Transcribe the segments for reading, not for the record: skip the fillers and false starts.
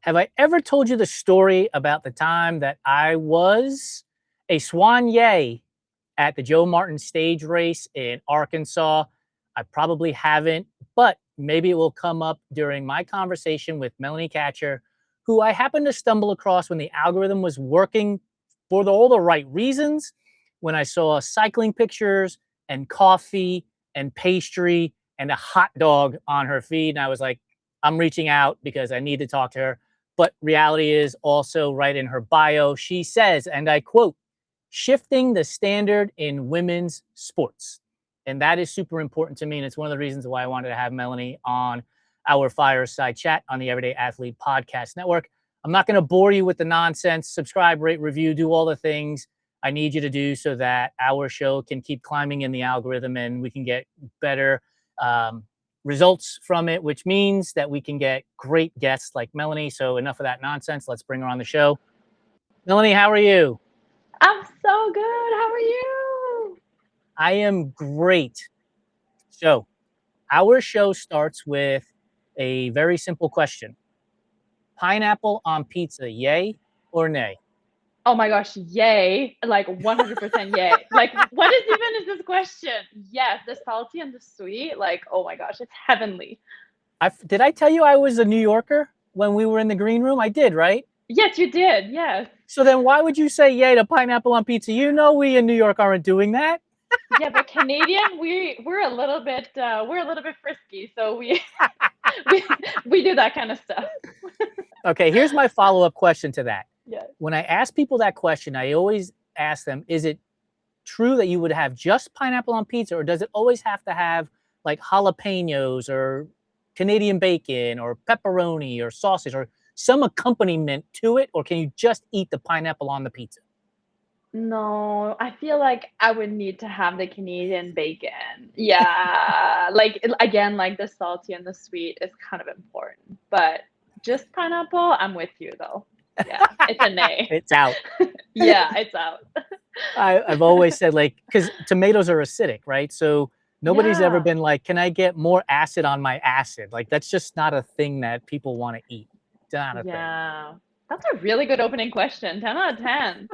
Have I ever told you the story about the time that I was a soigneur at the Joe Martin stage race in Arkansas? I probably haven't, but maybe it will come up during my conversation with lanie Katcher, who I happened to stumble across when the algorithm was working for all the right reasons. When I saw cycling pictures and coffee and pastry and a hot dog on her feed, and I was like, I'm reaching out because I need to talk to her. But reality is also right in her bio. She says, and I quote, shifting the standard in women's sports. And that is super important to me. And it's one of the reasons why I wanted to have Melanie on our Fireside Chat on the Everyday Athlete Podcast Network. I'm not going to bore you with the nonsense. Subscribe, rate, review, do all the things I need you to do so that our show can keep climbing in the algorithm and we can get better results from it, which means that we can get great guests like Melanie. So enough of that nonsense. Let's bring her on the show. Melanie, how are you? I'm so good. How are you? I am great. So our show starts with a very simple question. Pineapple on pizza, yay or nay? Oh my gosh, yay. Like 100% yay. Like, what is this question? Yes, the salty and the sweet. Like, oh my gosh, it's heavenly. Did I tell you I was a New Yorker when we were in the green room? I did, right? Yes, you did. Yes. So then why would you say yay to pineapple on pizza? You know we in New York aren't doing that. Yeah, but Canadian, we're a little bit frisky, so we we do that kind of stuff. Okay, here's my follow-up question to that. Yeah. When I ask people that question, I always ask them, is it true that you would have just pineapple on pizza, or does it always have to have like jalapenos or Canadian bacon or pepperoni or sausage or some accompaniment to it, or can you just eat the pineapple on the pizza? No, I feel like I would need to have the Canadian bacon. Yeah, like again, like the salty and the sweet is kind of important, but just pineapple, I'm with you though. Yeah, it's a nay. It's out. Yeah, it's out. I've always said, like, because tomatoes are acidic, right? So nobody's ever Yeah, been like, can I get more acid on my acid? Like, that's just not a thing that people want to eat. It's not a thing. yeah. That's a really good opening question. 10 out of 10.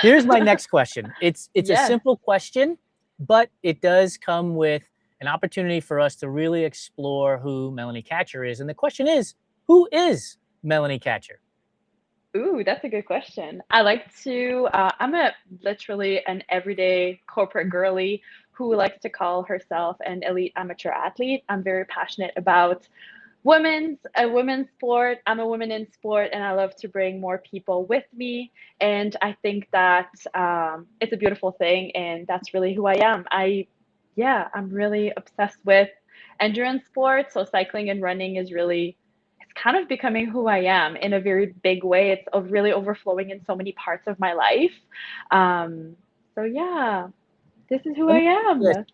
Here's my next question. It's a Yes. simple question, but it does come with an opportunity for us to really explore who lanie Katcher is. And the question is, who is lanie Katcher? Ooh, that's a good question. I like to, I'm literally an everyday corporate girly who likes to call herself an elite amateur athlete. I'm very passionate about women's sport. I'm a woman in sport, and I love to bring more people with me. And I think that it's a beautiful thing, and that's really who I am. I'm really obsessed with endurance sports. So cycling and running is really, it's kind of becoming who I am in a very big way. It's really overflowing in so many parts of my life. Um, so yeah, this is who Let I me ask you this. am.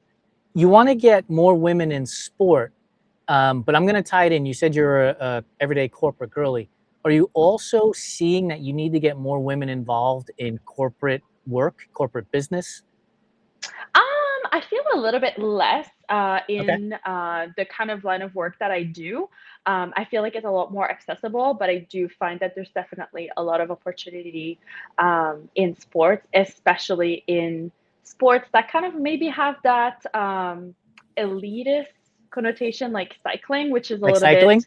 You want to get more women in sport, but I'm going to tie it in. You said you're a everyday corporate girly. Are you also seeing that you need to get more women involved in corporate work, corporate business? I feel a little bit less Okay. in the kind of line of work that I do. I feel like it's a lot more accessible, but I do find that there's definitely a lot of opportunity in sports, especially in sports that kind of maybe have that elitist connotation, like cycling, which is a Like little bit, cycling?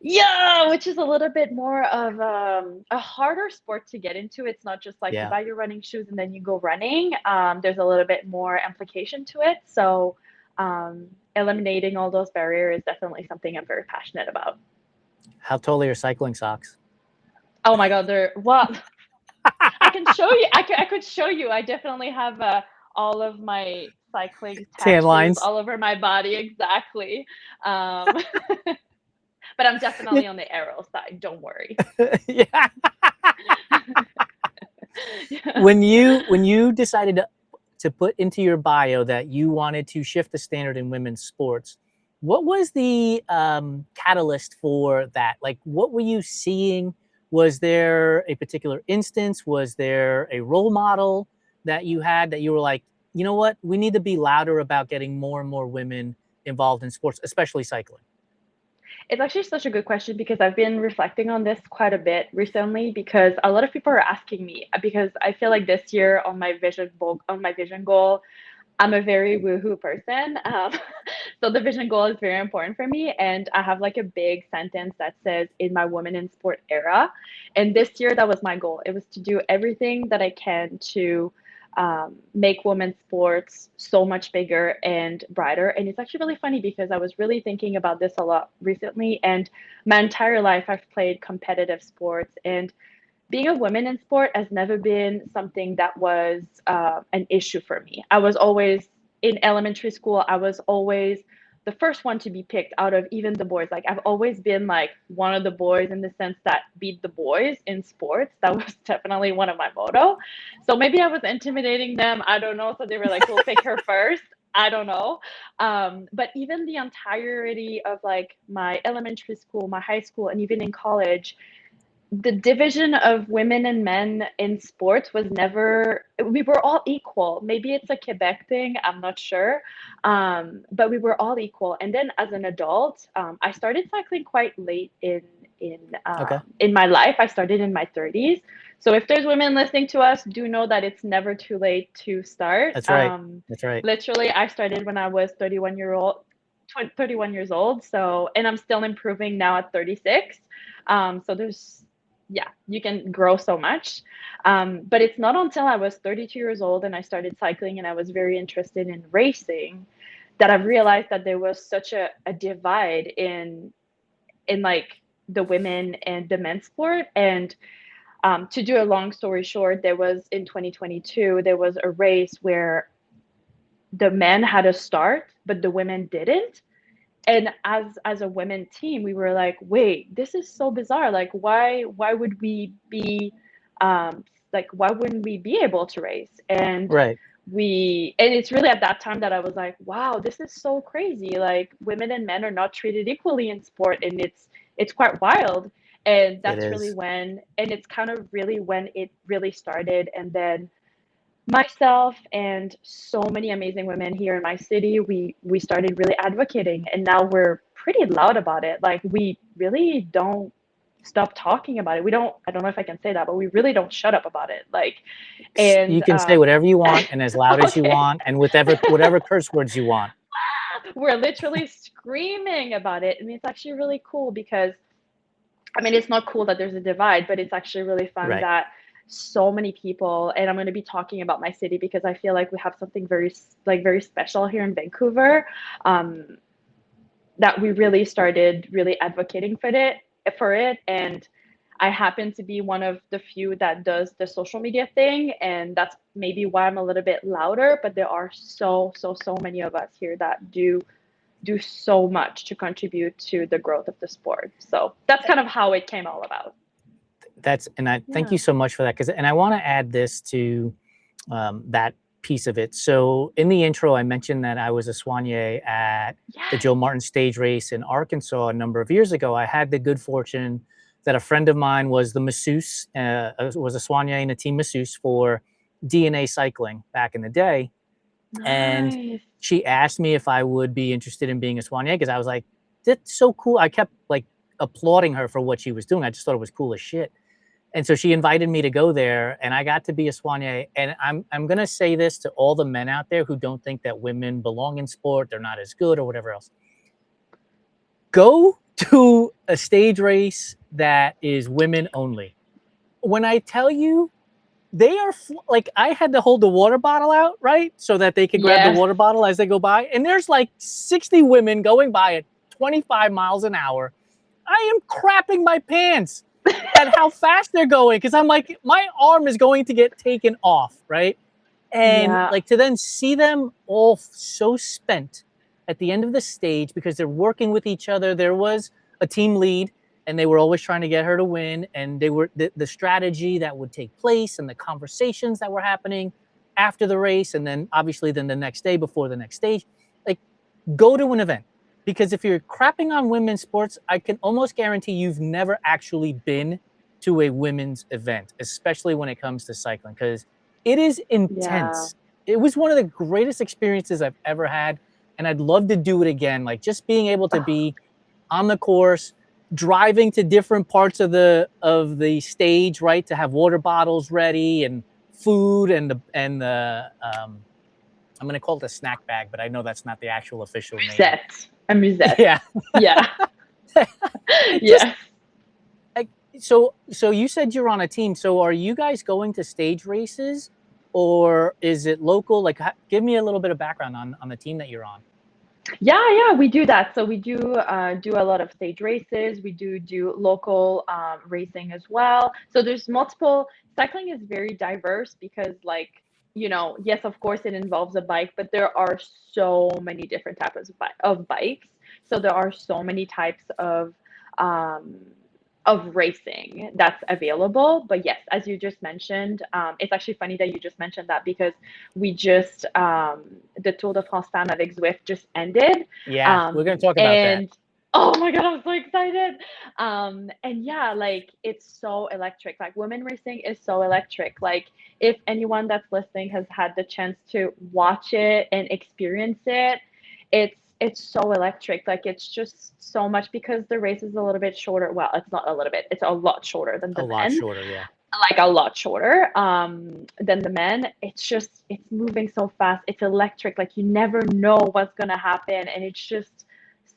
yeah, which is a little bit more of a harder sport to get into. It's not just like you Yeah. buy your running shoes and then you go running. There's a little bit more implication to it. So, eliminating all those barriers is definitely something I'm very passionate about. How tall are your cycling socks? Oh my God, they're well. I can show you. I could show you. I definitely have all of my cycling Tan tattoos lines. all over my body. Exactly. Um, but I'm definitely on the arrow side. Don't worry. Yeah. Yeah. When you decided to put into your bio that you wanted to shift the standard in women's sports, what was the catalyst for that? Like, what were you seeing? Was there a particular instance? Was there a role model that you had that you were like, you know what, we need to be louder about getting more and more women involved in sports, especially cycling? It's actually such a good question because I've been reflecting on this quite a bit recently because a lot of people are asking me because I feel like this year on my vision goal, I'm a very woohoo person. So the vision goal is very important for me. And I have like a big sentence that says, in my woman in sport era. And this year, that was my goal. It was to do everything that I can to make women's sports so much bigger and brighter. And it's actually really funny because I was really thinking about this a lot recently. And my entire life, I've played competitive sports. And being a woman in sport has never been something that was an issue for me. I was always in elementary school, I was always the first one to be picked out of even the boys. Like I've always been like one of the boys in the sense that beat the boys in sports. That was definitely one of my motto. So maybe I was intimidating them. I don't know. So they were like, we'll pick her first. I don't know. But even the entirety of like my elementary school, my high school, and even in college, the division of women and men in sports was never, we were all equal. Maybe it's a Quebec thing, I'm not sure. But we were all equal. And then as an adult, I started cycling quite late in Okay. in my life. I started in my 30s. So if there's women listening to us, do know that it's never too late to start. That's right. That's right. Literally, I started when I was 31 years old. So, and I'm still improving now at 36. So there's, yeah, you can grow so much. But it's not until I was 32 years old and I started cycling and I was very interested in racing that I've realized that there was such a divide in like the women and the men's sport. And to do a long story short, there was in 2022, there was a race where the men had a start, but the women didn't. And as a women team, we were like, wait, this is so bizarre. Like, why would we be like, why wouldn't we be able to race? And Right. and it's really at that time that I was like, wow, this is so crazy. Like women and men are not treated equally in sport, and it's quite wild. And It that's really is. when, and it's kind of really when it really started. And then myself and so many amazing women here in my city, we started really advocating, and now we're pretty loud about it. Like we really don't stop talking about it. We don't, I don't know if I can say that, but we really don't shut up about it. Like, You and can say whatever you want and as loud as you okay, want and with whatever curse words you want. we're literally screaming about it. And it's actually really cool because I mean, it's not cool that there's a divide, but it's actually really fun Right. that so many people, and I'm going to be talking about my city because I feel like we have something very special here in Vancouver, um, that we really started really advocating for it. And I happen to be one of the few that does the social media thing, and that's maybe why I'm a little bit louder. But there are so many of us here that do so much to contribute to the growth of the sport. So that's kind of how it came all about. And I thank Yeah. you so much for that and I want to add this to that piece of it. So in the intro, I mentioned that I was a soigneur at the Yes. Joe Martin stage race in Arkansas a number of years ago. I had the good fortune that a friend of mine was the masseuse, was a soigneur and a team masseuse for DNA cycling back in the day. And Nice. she asked me if I would be interested in being a soigneur because I was like, that's so cool. I kept like applauding her for what she was doing. I just thought it was cool as shit. And so she invited me to go there, and I got to be a soigneur. And I'm gonna say this to all the men out there who don't think that women belong in sport, they're not as good or whatever else. Go to a stage race that is women only. When I tell you, they are like, I had to hold the water bottle out, right, so that they could grab the Yes. water bottle as they go by. And there's like 60 women going by at 25 miles an hour. I am crapping my pants at how fast they're going because I'm like, my arm is going to get taken off, right? And Yeah. like to then see them all so spent at the end of the stage because they're working with each other. There was a team lead and they were always trying to get her to win. And they were the strategy that would take place and the conversations that were happening after the race. And then obviously then the next day before the next stage, like go to an event. Because if you're crapping on women's sports, I can almost guarantee you've never actually been to a women's event, especially when it comes to cycling, because it is Yeah. intense. It was one of the greatest experiences I've ever had, and I'd love to do it again. Like just being able to be on the course, driving to different parts of the stage, right, to have water bottles ready and food and the I'm going to call it a snack bag, but I know that's not the actual official name. Musette. A musette. Yeah. Yeah. Just, Yes. so you said you're on a team. So are you guys going to stage races, or is it local? Like, give me a little bit of background on the team that you're on. Yeah, we do that. So we do do a lot of stage races. We do local racing as well. So there's multiple. Cycling is very diverse because, like, yes, of course, it involves a bike, but there are so many different types of bikes. So there are so many types um, of racing that's available. But yes, as you just mentioned, it's actually funny that you just mentioned that because we just the Tour de France Femmes avec Zwift just ended. Yeah, we're going to talk about and that. oh my God, I'm so excited. And yeah, like it's so electric. Like women racing is so electric. Like if anyone that's listening has had the chance to watch it and experience it, it's so electric. Like it's just so much because the race is a little bit shorter. Well, it's not a little bit, it's a lot shorter than the men. A lot shorter, yeah. Like a lot shorter than the men. It's moving so fast. It's electric. Like you never know what's gonna happen, and it's just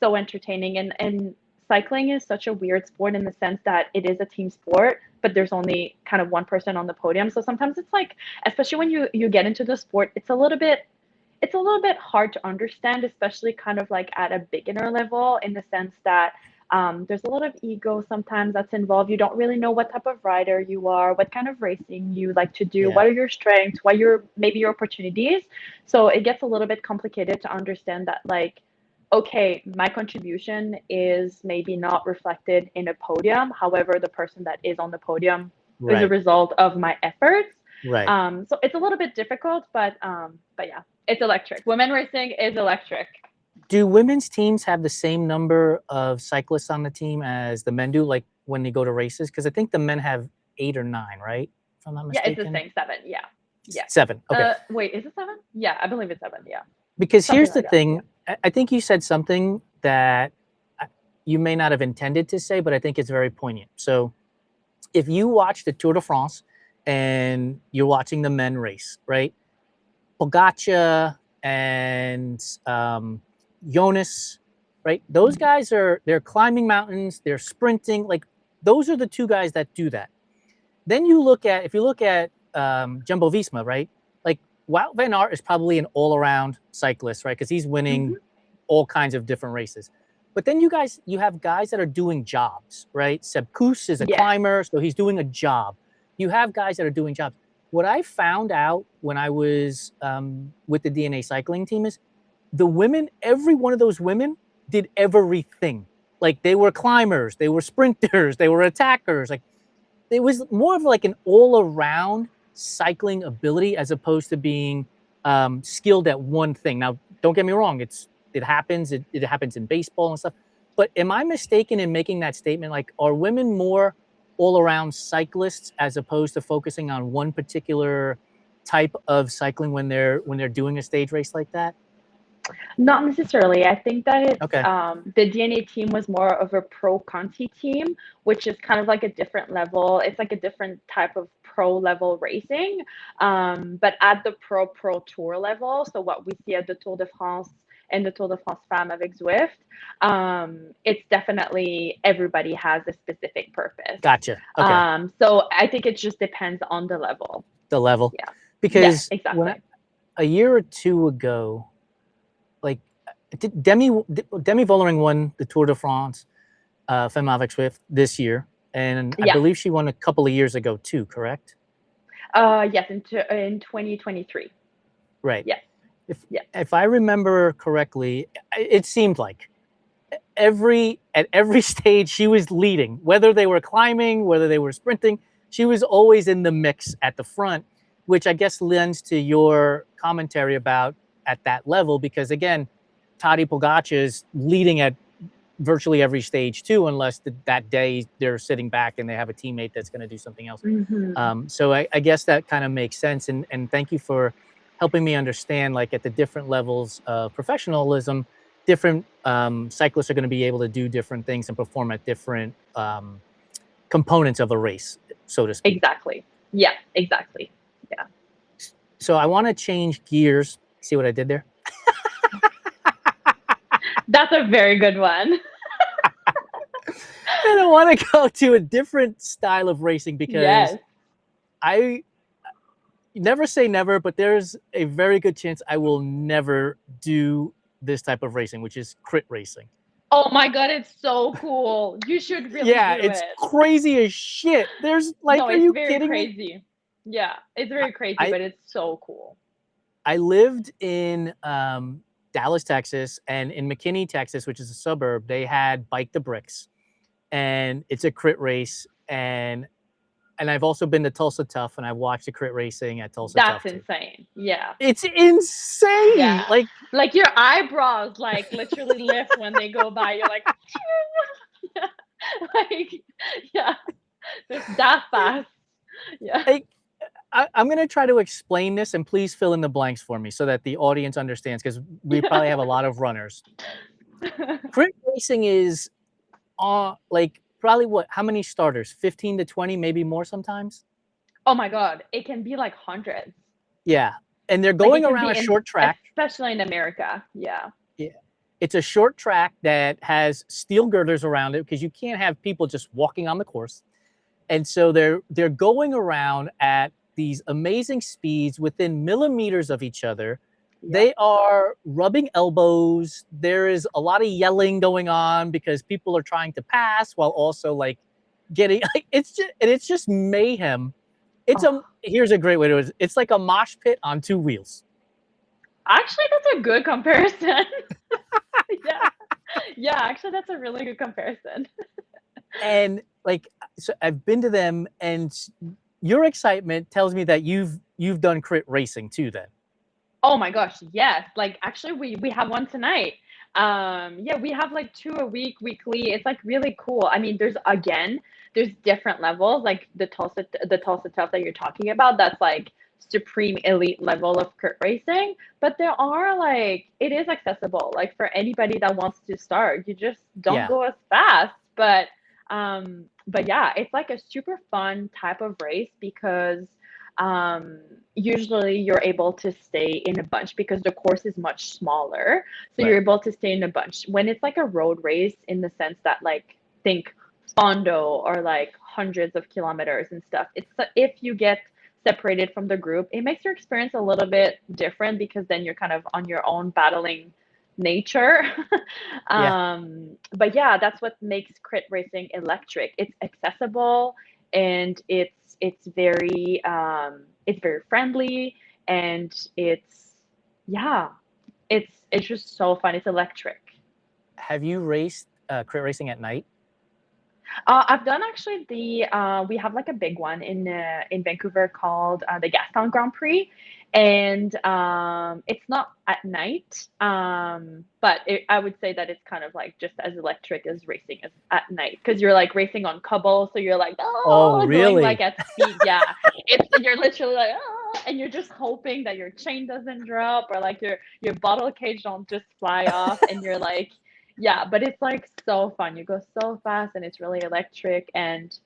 so entertaining. And cycling is such a weird sport in the sense that it is a team sport, but there's only kind of one person on the podium. So sometimes it's like, especially when you get into the sport, it's a little bit hard to understand, especially kind of like at a beginner level, in the sense that there's a lot of ego sometimes that's involved. You don't really know what type of rider you are, what kind of racing you like to do, Yeah. what are your strengths, what maybe your opportunities. So it gets a little bit complicated to understand that, like, okay, my contribution is maybe not reflected in a podium. However, the person that is on the podium is a result of my efforts. Right. So it's a little bit difficult, but yeah, it's electric. Women racing is electric. Do women's teams have the same number of cyclists on the team as the men do, like when they go to races? Because I think the men have 8 or 9, right? If I'm not mistaken. Yeah, it's the same, 7. Yeah. 7. Okay. Wait, is it 7? Yeah, I believe it's 7. Yeah. Because Something here's the like thing. Yeah. I think you said something that you may not have intended to say, but I think it's very poignant. So if you watch the Tour de France and you're watching the men race, right? Pogacar and Jonas, right? Those guys they're climbing mountains, they're sprinting. Like those are the two guys that do that. Then if you look at Jumbo Visma, right? Like Wout van Aert is probably an all-around cyclist, right? Because he's winning all kinds of different races. But then you have guys that are doing jobs, right? Seb Kuss is a climber, so he's doing a job. You have guys that are doing jobs. What I found out when I was with the DNA cycling team is the women, every one of those women did everything. Like they were climbers, they were sprinters, they were attackers. Like it was more of like an all-around cycling ability as opposed to being skilled at one thing. Now, don't get me wrong, it happens in baseball and stuff. But am I mistaken in making that statement? Like, are women more all-around cyclists as opposed to focusing on one particular type of cycling when they're doing a stage race like that? Not necessarily. I think that it's okay. The DNA team was more of a pro Conti team, which is kind of like a different level. It's like a different type of pro level racing. But at the pro tour level, so what we see at the Tour de France and the Tour de France Femmes avec Zwift, it's definitely everybody has a specific purpose. Gotcha. Okay. So I think it just depends on the level. The level. Yeah. Because exactly. A year or two ago, like Demi Vollering won the Tour de France Femmes avec Zwift this year, and I believe she won a couple of years ago too. Correct? Yes, in 2023. Right. Yes. If I remember correctly, it seemed like at every stage she was leading, whether they were climbing, whether they were sprinting, she was always in the mix at the front, which I guess lends to your commentary about at that level, because again, Tadej Pogacar is leading at virtually every stage too, unless that day they're sitting back and they have a teammate that's going to do something else. So I guess that kind of makes sense. And thank you for helping me understand, like at the different levels of professionalism, different cyclists are going to be able to do different things and perform at different components of a race, so to speak. Exactly. Yeah, exactly. Yeah. So I want to change gears. See what I did there? That's a very good one. And I want to go to a different style of racing because Yes. I never say never, but there's a very good chance I will never do this type of racing, which is crit racing. Oh my God, it's so cool. You should really Yeah, do it's it. crazy as shit. There's like, No, are it's you very kidding me? crazy. Yeah, it's very crazy, I but it's so cool. I lived in Dallas, Texas, and in McKinney, Texas, which is a suburb, they had Bike the Bricks, and it's a crit race. And I've also been to Tulsa Tough, and I've watched the crit racing at Tulsa Tough That's too. insane. Yeah. It's insane. Yeah. Like, Like your eyebrows like literally lift when they go by. You're like, yeah. Like, yeah. Just that fast. Yeah. like I'm going to try to explain this, and please fill in the blanks for me so that the audience understands, because we probably have a lot of runners. Crit racing is like probably what? How many starters? 15 to 20, maybe more sometimes. Oh my God. It can be like hundreds. Yeah, and they're Like going it can around a be in, short track. especially in America. Yeah. Yeah, it's a short track that has steel girders around it because you can't have people just walking on the course. And so they're going around at these amazing speeds within millimeters of each other. Yeah. They are rubbing elbows. There is a lot of yelling going on because people are trying to pass while also like getting like it's just mayhem. Here's a great way to it. It's like a mosh pit on two wheels. Actually, that's a good comparison. Yeah. Yeah, actually that's a really good comparison. And like, so I've been to them, and your excitement tells me that you've done crit racing too then. Oh my gosh, yes. Like actually we have one tonight. Yeah, we have like 2 a week, weekly. It's like really cool. I mean, there's different levels, like the Tulsa Tough that you're talking about. That's like supreme elite level of crit racing, but there are like it is accessible like for anybody that wants to start. You just don't Yeah. go as fast, but yeah, it's like a super fun type of race because usually you're able to stay in a bunch because the course is much smaller. So you're Right. able to stay in a bunch. When it's like a road race in the sense that like think Fondo or like hundreds of kilometers and stuff, it's if you get separated from the group, it makes your experience a little bit different because then you're kind of on your own battling nature. Yeah. But yeah, that's what makes crit racing electric. It's accessible and it's very friendly and yeah, it's just so fun. It's electric. Have you raced crit racing at night? I've done actually we have like a big one in Vancouver called the Gastown Grand Prix, and it's not at night, but I would say that it's kind of like just as electric as racing is at night because you're like racing on cobble, so you're like Oh, going like really? at speed, yeah. You're literally like and you're just hoping that your chain doesn't drop or like your bottle cage don't just fly off, and you're like. Yeah, but it's like so fun. You go so fast and it's really electric and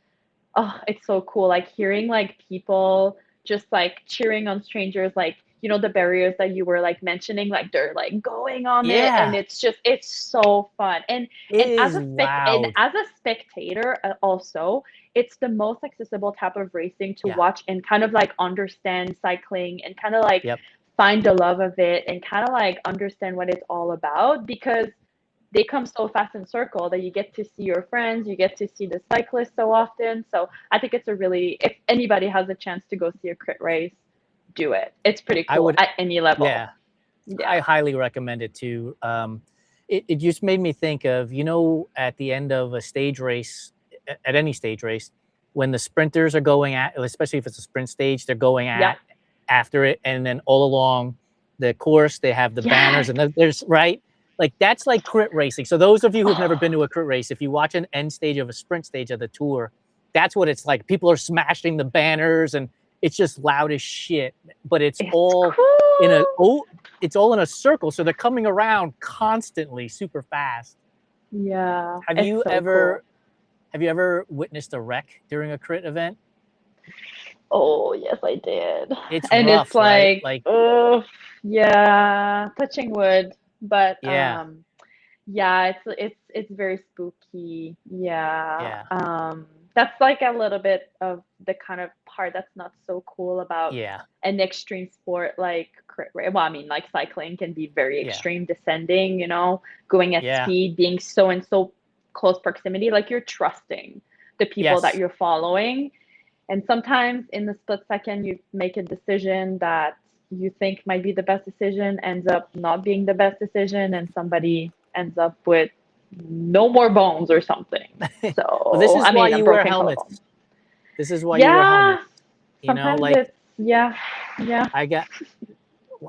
oh, it's so cool. Like hearing like people just like cheering on strangers, like, you know, the barriers that you were like mentioning, like they're like going on it and Yeah, it's so fun. it And is loud. as a spectator also, it's the most accessible type of racing to Yeah. watch and kind of like understand cycling and kind of like Yep. find the love of it and kind of like understand what it's all about because they come so fast in circle that you get to see your friends, you get to see the cyclists so often. So I think it's a really, if anybody has a chance to go see a crit race, do it. It's pretty I cool would, at any level. yeah, I Yeah. highly recommend it too. It just made me think of, at the end of a stage race, at any stage race, when the sprinters are going at, especially if it's a sprint stage, they're going Yeah. at after it. And then all along the course, they have the banners Yes. and there's, right? Like that's like crit racing. So those of you who've never been to a crit race, if you watch an end stage of a sprint stage of the tour, that's what it's like. People are smashing the banners and it's just loud as shit, but it's It's all cool. in a it's all in a circle, so they're coming around constantly, super fast. Yeah, Have it's you so cool. ever have you ever witnessed a wreck during a crit event? Oh, yes, I did. It's And it's rough, right? like, Like, oh, yeah, touching wood, but yeah, yeah, it's very spooky. Yeah. yeah, That's like a little bit of the kind of part that's not so cool about yeah, an extreme sport like well, I mean, like cycling can be very yeah, extreme descending, going at yeah, speed, being so in so close proximity, like you're trusting the people that yes, you're following. And sometimes in the split second, you make a decision that you think might be the best decision, ends up not being the best decision, and somebody ends up with no more bones or something. well, this So, is I why mean, a you wear broken collarbone. helmets. This is why you wear Yeah, helmets. sometimes Like it's, yeah, yeah. I got,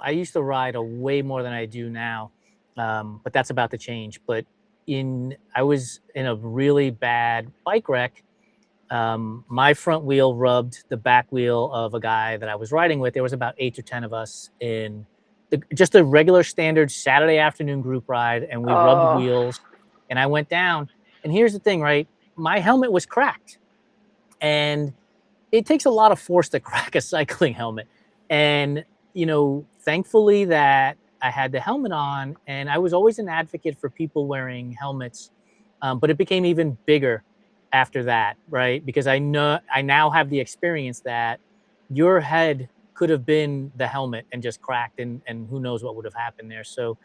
I used to ride a way more than I do now, but that's about to change. But I was in a really bad bike wreck. My front wheel rubbed the back wheel of a guy that I was riding with. There was about 8 or 10 of us in just a regular standard Saturday afternoon group ride, and we rubbed Oh, wheels, and I went down. And here's the thing, right? My helmet was cracked, and it takes a lot of force to crack a cycling helmet. And, thankfully that I had the helmet on, and I was always an advocate for people wearing helmets. But it became even bigger after that, right? Because I now have the experience that your head could have been the helmet and just cracked, and who knows what would have happened there. So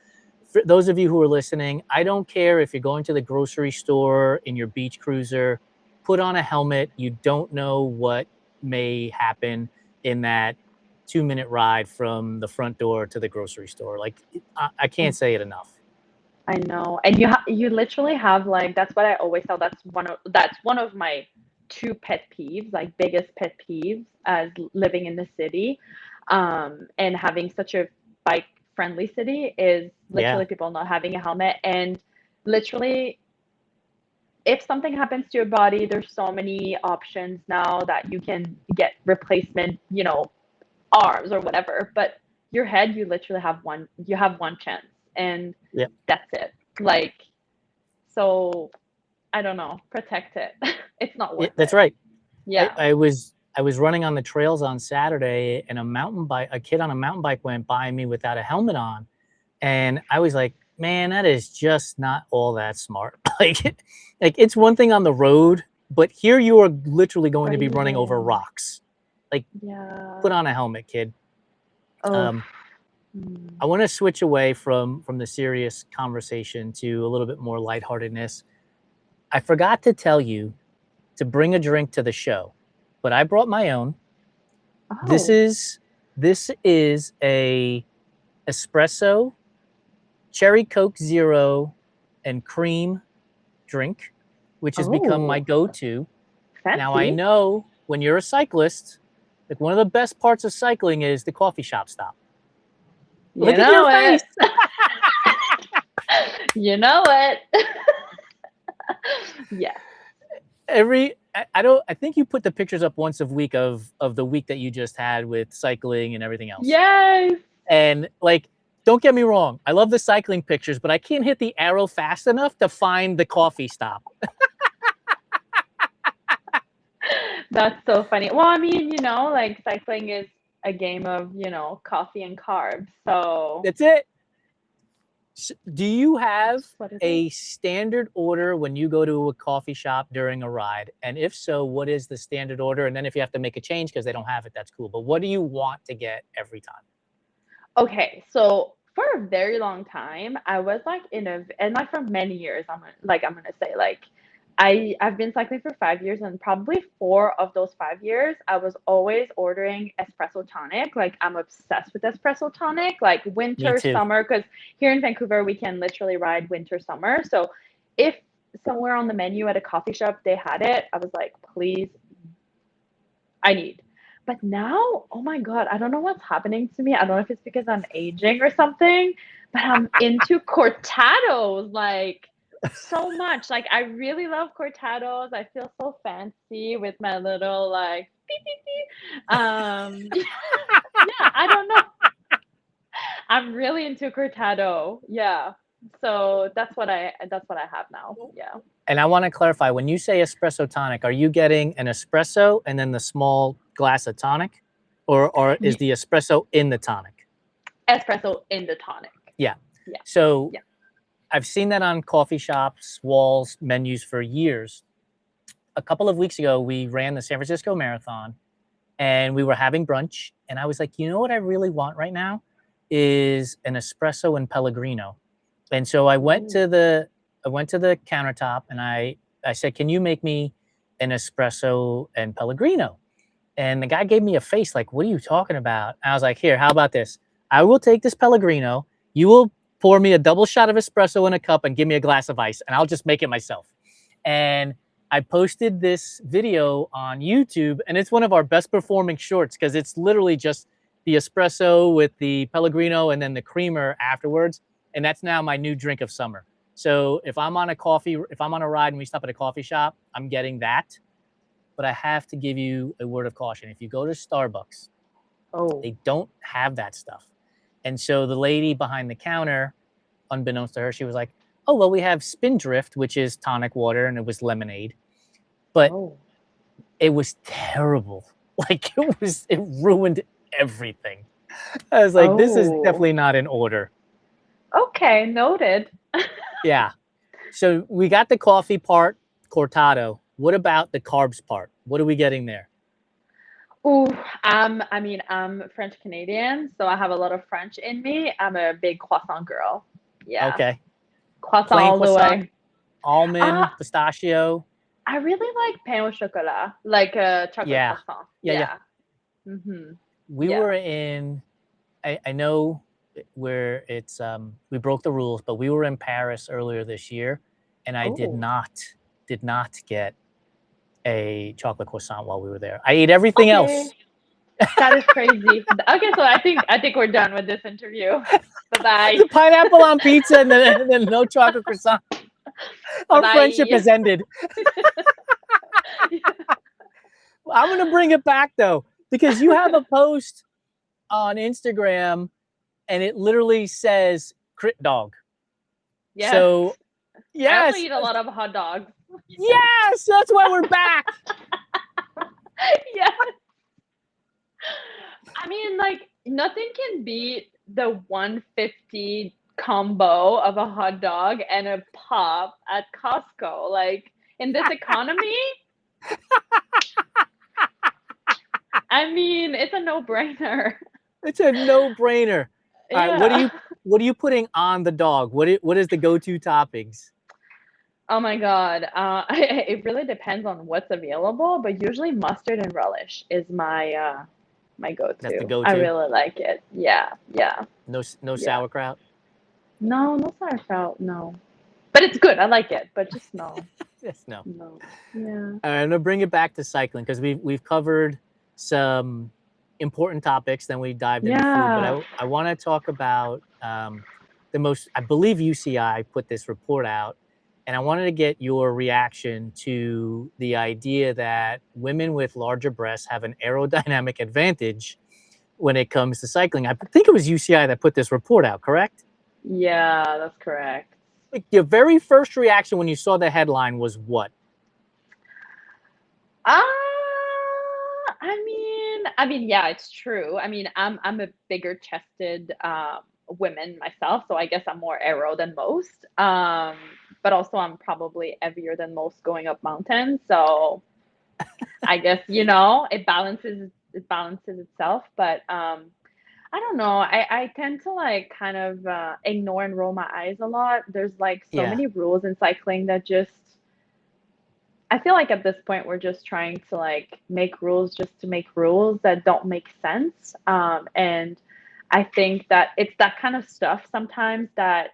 for those of you who are listening, I don't care if you're going to the grocery store in your beach cruiser, put on a helmet. You don't know what may happen in that 2-minute ride from the front door to the grocery store. Like, I can't say it enough. I know. And you literally have like that's what I always tell. That's one of my two pet peeves, like biggest pet peeves as living in the city, and having such a bike friendly city is Yeah. literally people not having a helmet. And literally, if something happens to your body, there's so many options now that you can get replacement, arms or whatever. But your head, you have one chance, and Yeah. that's it. Like, so I don't know, protect it. It's not Yeah, worth that's it. right. I, Yeah. I was I was running on the trails on Saturday, and a kid on a mountain bike went by me without a helmet on, and I was like, man, that is just not all that smart. Like it's one thing on the road, but here you are literally going to be running over Breathing. rocks. Like, Yeah. put on a helmet, kid. Oh. Um, Mm. I want to switch away from the serious conversation to a little bit more lightheartedness. I forgot to tell you to bring a drink to the show, but I brought my own. This Oh. is this is a espresso, cherry Coke Zero, and cream drink, which has become my Oh. go-to. Now I Fancy. know when you're a cyclist, like one of the best parts of cycling is the coffee shop stop. You Look at your know face. it. You know it. Yes. I don't I think you put the pictures up once a week of the week that you just had with cycling and everything else. Yes. And like, don't get me wrong, I love the cycling pictures, but I can't hit the arrow fast enough to find the coffee stop. That's so funny. Well, I mean, like cycling is a game of, coffee and carbs. So That's it. Do you have what is it? a standard order when you go to a coffee shop during a ride? And if so, what is the standard order? And then if you have to make a change because they don't have it, that's cool. But what do you want to get every time? Okay, so for a very long time, I was like and like for many years, I'm gonna say like I've been cycling for 5 years, and probably 4 of those 5 years, I was always ordering espresso tonic. Like I'm obsessed with espresso tonic, like Me winter, too. summer, because here in Vancouver we can literally ride winter, summer. So if somewhere on the menu at a coffee shop they had it, I was like, please, I need. But now, oh my God, I don't know what's happening to me. I don't know if it's because I'm aging or something, but I'm into cortados like so much. Like I really love cortados. I feel so fancy with my little like beep, beep, beep. Yeah, I don't know. I'm really into cortado. Yeah. So that's what I have now. Yeah. And I want to clarify, when you say espresso tonic, are you getting an espresso and then the small glass of tonic, or is the espresso in the tonic? Espresso in the tonic. Yeah. Yeah. So Yeah. I've seen that on coffee shops, walls, menus for years. A couple of weeks ago, we ran the San Francisco Marathon and we were having brunch. And I was like, you know what I really want right now is an espresso and Pellegrino. And so I went to the countertop and I said, can you make me an espresso and Pellegrino? And the guy gave me a face like, what are you talking about? And I was like, here, how about this? I will take this Pellegrino. You will pour me a double shot of espresso in a cup and give me a glass of ice, and I'll just make it myself. And I posted this video on YouTube, and it's one of our best performing shorts because it's literally just the espresso with the Pellegrino and then the creamer afterwards. And that's now my new drink of summer. So if I'm on a ride and we stop at a coffee shop, I'm getting that. But I have to give you a word of caution. If you go to Starbucks, they don't have that stuff. And so the lady behind the counter, unbeknownst to her, she was like, oh, well, we have Spindrift, which is tonic water, and it was lemonade. But it was terrible. Like it ruined everything. I was like, this is definitely not in order. Okay, noted. Yeah. So we got the coffee part, cortado. What about the carbs part? What are we getting there? Ooh, I mean, I'm French Canadian, so I have a lot of French in me. I'm a big croissant girl. Yeah. Okay. Croissant Plain all the croissant, way. almond, pistachio. I really like pain au chocolat, like a chocolate croissant. Yeah. Mm-hmm. We were in, I know where it's, we broke the rules, but we were in Paris earlier this year, and I did not get a chocolate croissant while we were there. I ate everything else. That is crazy. Okay, so I think we're done with this interview. Bye-bye. The pineapple on pizza and then no chocolate croissant. Our friendship has ended. I'm going to bring it back, though, because you have a post on Instagram, and it literally says Crit Dog. Yes. So, yes. I also eat a lot of hot dogs. Yes, that's why we're back. Yes. I mean, like, nothing can beat the 150 combo of a hot dog and a pop at Costco. Like, in this economy, I mean, it's a no-brainer. It's a no-brainer. All right, what are you putting on the dog? What is the go-to toppings? Oh my God. It really depends on what's available, but usually mustard and relish is my my go-to. That's the go-to? I really like it. Yeah. No sauerkraut? No sauerkraut, no. But it's good. I like it, but just no. Yes, no. No. Yeah. All right, I'm gonna bring it back to cycling because we've covered some important topics. Then we dived into food, but I want to talk about the most. I believe UCI put this report out, and I wanted to get your reaction to the idea that women with larger breasts have an aerodynamic advantage when it comes to cycling. I think it was UCI that put this report out, correct? Yeah, that's correct. Like, your very first reaction when you saw the headline was what? I mean, yeah, it's true. I mean, I'm a bigger chested woman myself, so I guess I'm more aero than most. But also I'm probably heavier than most going up mountains, so I guess it balances itself. But I don't know. I tend to like kind of ignore and roll my eyes a lot. There's like so many rules in cycling that just I feel like at this point we're just trying to like make rules just to make rules that don't make sense. And I think that it's that kind of stuff sometimes that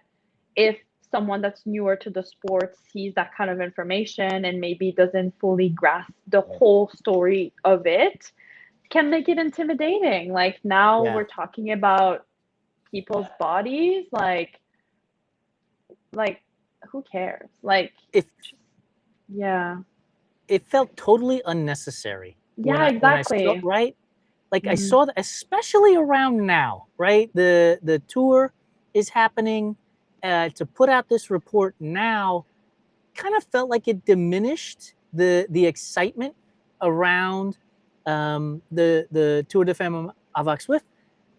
if someone that's newer to the sport sees that kind of information and maybe doesn't fully grasp the whole story of it, can make it intimidating. Like now we're talking about people's bodies, like who cares? Like it felt totally unnecessary. Yeah, exactly. Right? like I Mm. saw that, especially around now, right? The tour is happening. To put out this report now kind of felt like it diminished the excitement around the Tour de Femme avec Swift.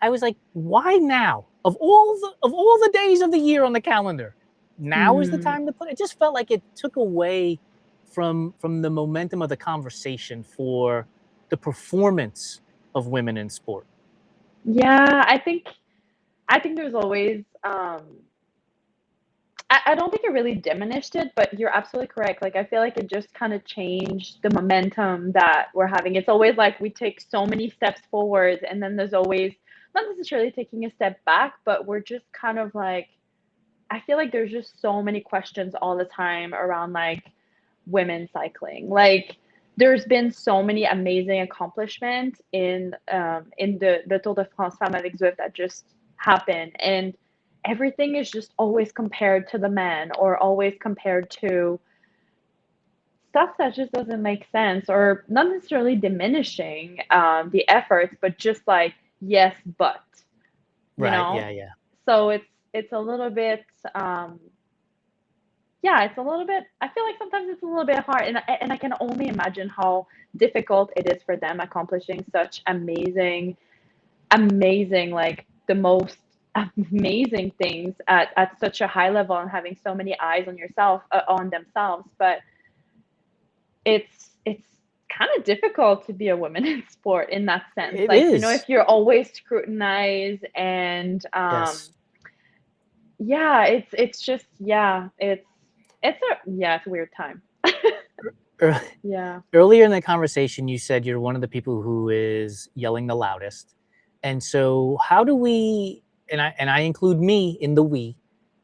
I was like, why now? Of all the days of the year on the calendar, now is the Mm. time to put it. Just felt like it took away from the momentum of the conversation for the performance of women in sport. Yeah, I think there's always I don't think it really diminished it, but you're absolutely correct. Like I feel like it just kind of changed the momentum that we're having. It's always like we take so many steps forward and then there's always not necessarily taking a step back, but we're just kind of like I feel like there's just so many questions all the time around like women cycling. Like there's been so many amazing accomplishments in the Tour de France Femme avec Zwift that just happened, and everything is just always compared to the men or always compared to stuff that just doesn't make sense or not necessarily diminishing the efforts, but just like yes, but you Right? know. Yeah. Yeah. So it's a little bit yeah, it's a little bit I feel like sometimes it's a little bit hard and I can only imagine how difficult it is for them accomplishing such amazing like the most amazing things at such a high level and having so many eyes on yourself on themselves, but it's kind of difficult to be a woman in sport in that sense, It like you know is. if you're always scrutinized and Yes. yeah, it's just yeah, it's a weird time. Ear- Yeah. Earlier in the conversation, you said you're one of the people who is yelling the loudest. And so how do we, and I include me in the we,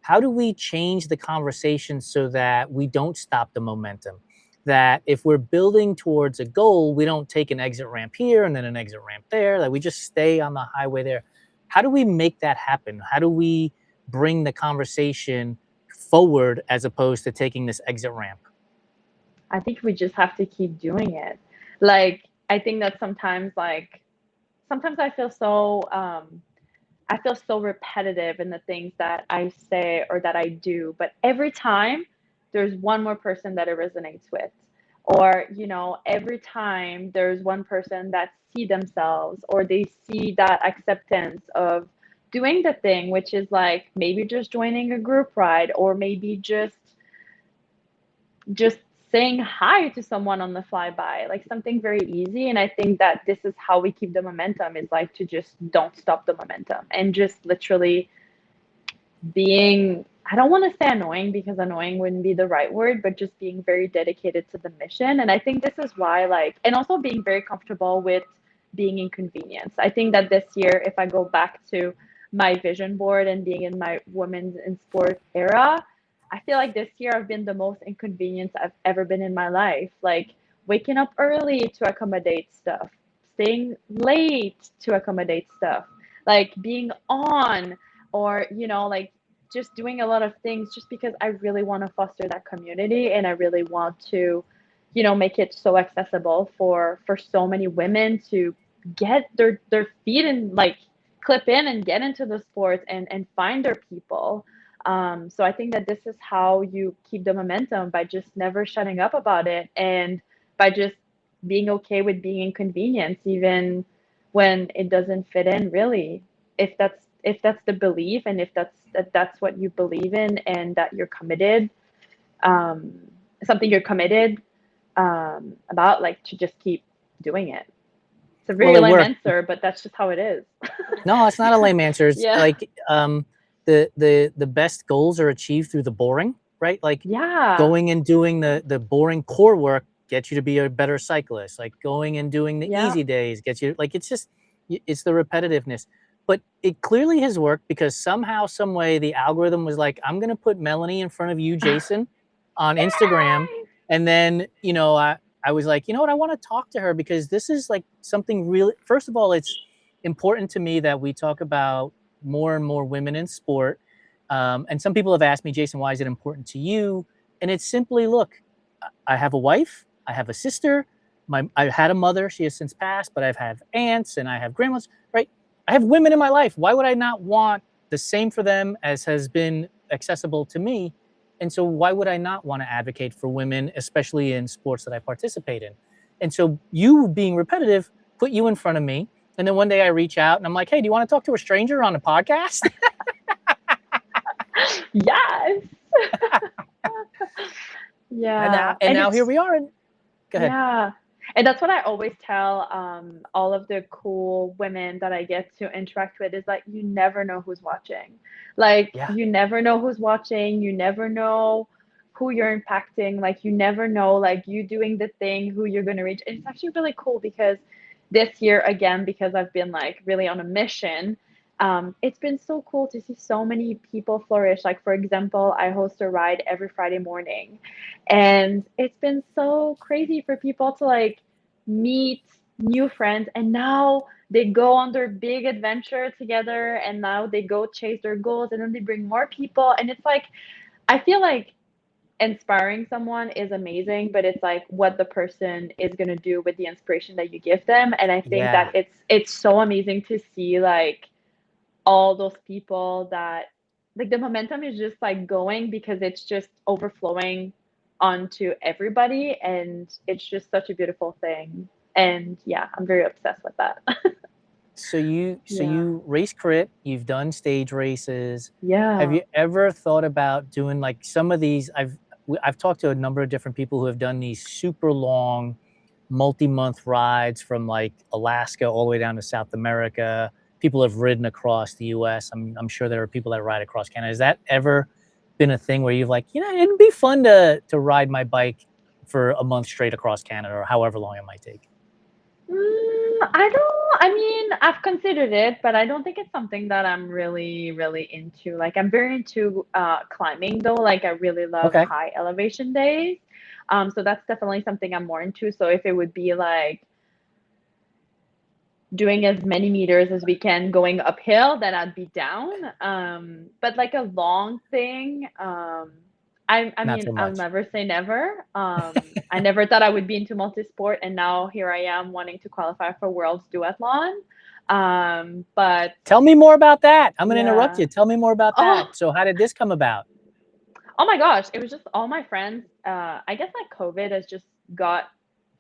how do we change the conversation so that we don't stop the momentum? That if we're building towards a goal, we don't take an exit ramp here and then an exit ramp there, that we just stay on the highway there. How do we make that happen? How do we bring the conversation forward as opposed to taking this exit ramp? I think we just have to keep doing it. Like, I think that sometimes I feel so repetitive in the things that I say or that I do, but every time there's one more person that it resonates with. Or, you know, every time there's one person that see themselves or they see that acceptance of doing the thing, which is like maybe just joining a group ride or maybe just saying hi to someone on the flyby, like something very easy. And I think that this is how we keep the momentum is like to just don't stop the momentum and just literally being, I don't want to say annoying because annoying wouldn't be the right word, but just being very dedicated to the mission. And I think this is why, like, and also being very comfortable with being inconvenienced. I think that this year, if I go back to my vision board and being in my women's in sport era, I feel like this year I've been the most inconvenienced I've ever been in my life. Like waking up early to accommodate stuff, staying late to accommodate stuff, like being on or, you know, like just doing a lot of things just because I really want to foster that community and I really want to, you know, make it so accessible for so many women to get their feet and like clip in and get into the sport and find their people. So I think that this is how you keep the momentum by just never shutting up about it and by just being okay with being inconvenienced even when it doesn't fit in really. If that's the belief and if that's what you believe in and that you're committed, um, something you're committed about, like to just keep doing it. It's a Well, very it lame worked. answer, but that's just how it is. No, it's not a lame answer. It's Yeah. like the best goals are achieved through the boring, right? Like Yeah. going and doing the boring core work gets you to be a better cyclist. Like going and doing the Yeah. easy days gets you like it's just it's the repetitiveness. But it clearly has worked because somehow, some way, the algorithm was like, I'm gonna put Melanie in front of you, Jason, on Instagram, Yay! and then I was like, you know what, I want to talk to her because this is like something really. First of all, it's important to me that we talk about more and more women in sport. And some people have asked me, Jason, why is it important to you? And it's simply, look, I have a wife, I have a sister. I had a mother, she has since passed, but I've had aunts and I have grandmas, right? I have women in my life. Why would I not want the same for them as has been accessible to me? And so why would I not want to advocate for women, especially in sports that I participate in? And so you being repetitive put you in front of me. And then one day I reach out and I'm like, hey, do you want to talk to a stranger on a podcast? Yes. and now Yeah. and And now here it's we are. And go ahead. yeah. And that's what I always tell all of the cool women that I get to interact with is like, you never know who's watching. Like, Yeah. you never know who's watching. You never know who you're impacting. Like, you never know, like, you doing the thing, who you're going to reach. And it's actually really cool because this year, again, because I've been like really on a mission, it's been so cool to see so many people flourish. Like, for example, I host a ride every Friday morning. And it's been so crazy for people to like meet new friends. And now they go on their big adventure together. And now they go chase their goals. And then they bring more people. And it's like, I feel like inspiring someone is amazing, but it's like what the person is going to do with the inspiration that you give them. And I think that Yeah. it's so amazing to see like all those people that like the momentum is just like going because it's just overflowing onto everybody, and it's just such a beautiful thing. And yeah, I'm very obsessed with that. So Yeah. you race crit, you've done stage races. Have Yeah. you ever thought about doing like some of these? I've talked to a number of different people who have done these super long multi-month rides from like Alaska all the way down to South America. People have ridden across the US. I'm sure there are people that ride across Canada. Has that ever been a thing where you've like, it'd be fun to ride my bike for a month straight across Canada or however long it might take? I don't, I mean, I've considered it, but I don't think it's something that I'm really, really into. Like, I'm very into climbing though. Like, I really love Okay. high elevation days. So that's definitely something I'm more into. So if it would be like doing as many meters as we can going uphill, then I'd be down. But like a long thing, I Not mean, so I'll much. never say never. I never thought I would be into multisport, and now here I am wanting to qualify for World's Duathlon. But Tell me more about that. I'm going to interrupt yeah. you. Tell me more about Oh, that. So how did this come about? oh my gosh, it was just all my friends. I guess like COVID has just got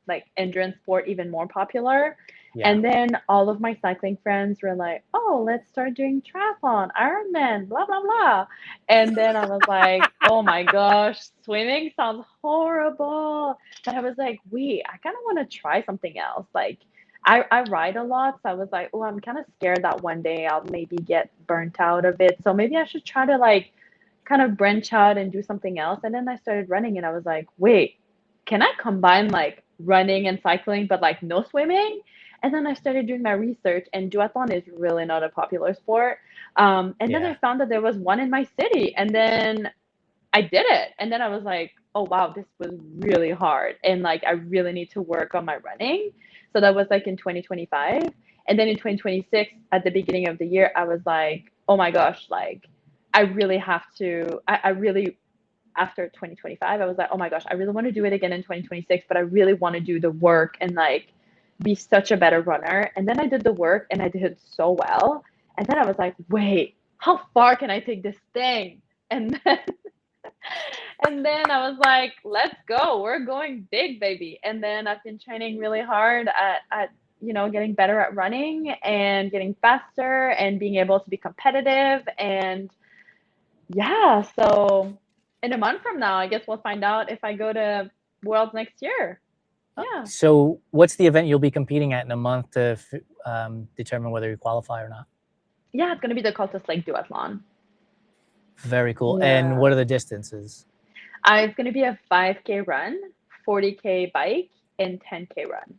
like endurance sport even more popular. Yeah. And then all of my cycling friends were like, "Oh, let's start doing triathlon, Ironman, blah blah blah." And then I was like, "Oh my gosh, swimming sounds horrible." But I was like, "Wait, I kind of want to try something else." Like I ride a lot, so I was like, "Oh, I'm kind of scared that one day I'll maybe get burnt out of it. So maybe I should try to like kind of branch out and do something else." And then I started running and I was like, wait, can I combine like running and cycling, but like no swimming? And then I started doing my research, and duathlon is really not a popular sport. And then I Yeah. found that there was one in my city, and then I did it. And then I was like, oh wow, this was really hard. And like, I really need to work on my running. So that was like in 2025. And then in 2026, at the beginning of the year, I was like, oh my gosh, like, I really have to, I really, after 2025, I was like, oh my gosh, I really want to do it again in 2026, but I really want to do the work and like be such a better runner. And then I did the work and I did it so well. And then I was like, wait, how far can I take this thing? And then and then I was like, let's go. We're going big, baby. And then I've been training really hard at getting better at running and getting faster and being able to be competitive. And yeah, so in a month from now, I guess we'll find out if I go to Worlds next year. Yeah. So what's the event you'll be competing at in a month to determine whether you qualify or not? Yeah, it's going to be the Cultus Lake Duathlon. Very cool. And Yeah. what are the distances? It's going to be a 5K run, 40K bike, and 10K run.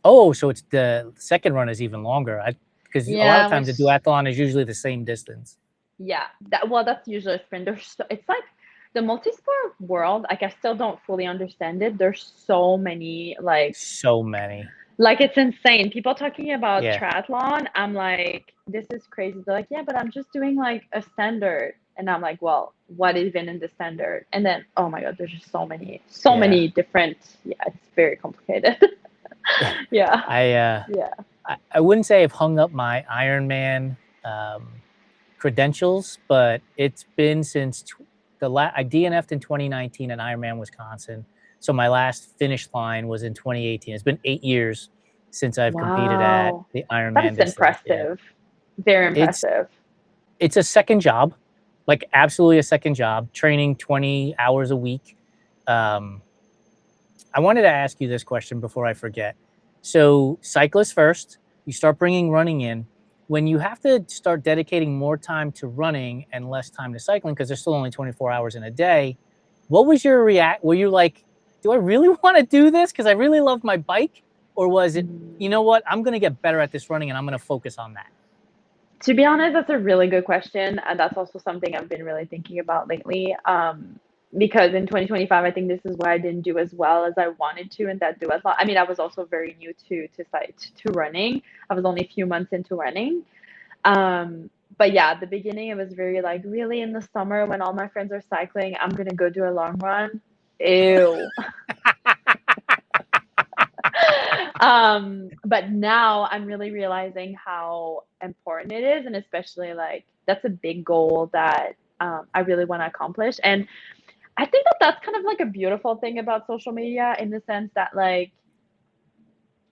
Oh, so it's the second run is even longer. Because a lot of Yeah, times the which duathlon is usually the same distance. yeah, that's usually a sprint. It's like the multisport world. Like I still don't fully understand it. There's so many So many. like it's insane. People talking about Yeah. triathlon. I'm like, this is crazy. They're like, yeah, but I'm just doing like a standard, and I'm like, well, what even in the standard? And then oh my god, there's just so Yeah. many different. Yeah, it's very complicated. Yeah. I Yeah. I wouldn't say I've hung up my Ironman credentials, but it's been since I DNF'd in 2019 at Ironman Wisconsin. So my last finish line was in 2018. It's been 8 years since I've competed at Wow. the That Ironman is distance. Yeah, impressive. Very it's impressive. it's a second job, like absolutely a second job. Training 20 hours a week. Um, I wanted to ask you this question before I forget. So, cyclists first, you start bringing running in. When you have to start dedicating more time to running and less time to cycling, because there's still only 24 hours in a day, what was your react? Were you like, do I really want to do this? Because I really love my bike? Or was it, you know Mm. what? I'm going to get better at this running and I'm going to focus on that. To be honest, that's a really good question, and that's also something I've been really thinking about lately. Because in 2025, I think this is why I didn't do as well as I wanted to in that duathlon. I mean, I was also very new to running. I was only a few months into running. But yeah, at the beginning, it was very like, really in the summer when all my friends are cycling, I'm gonna go do a long run. Ew. But now I'm really realizing how important it is, and especially like that's a big goal that I really want to accomplish. And I think that that's kind of like a beautiful thing about social media in the sense that like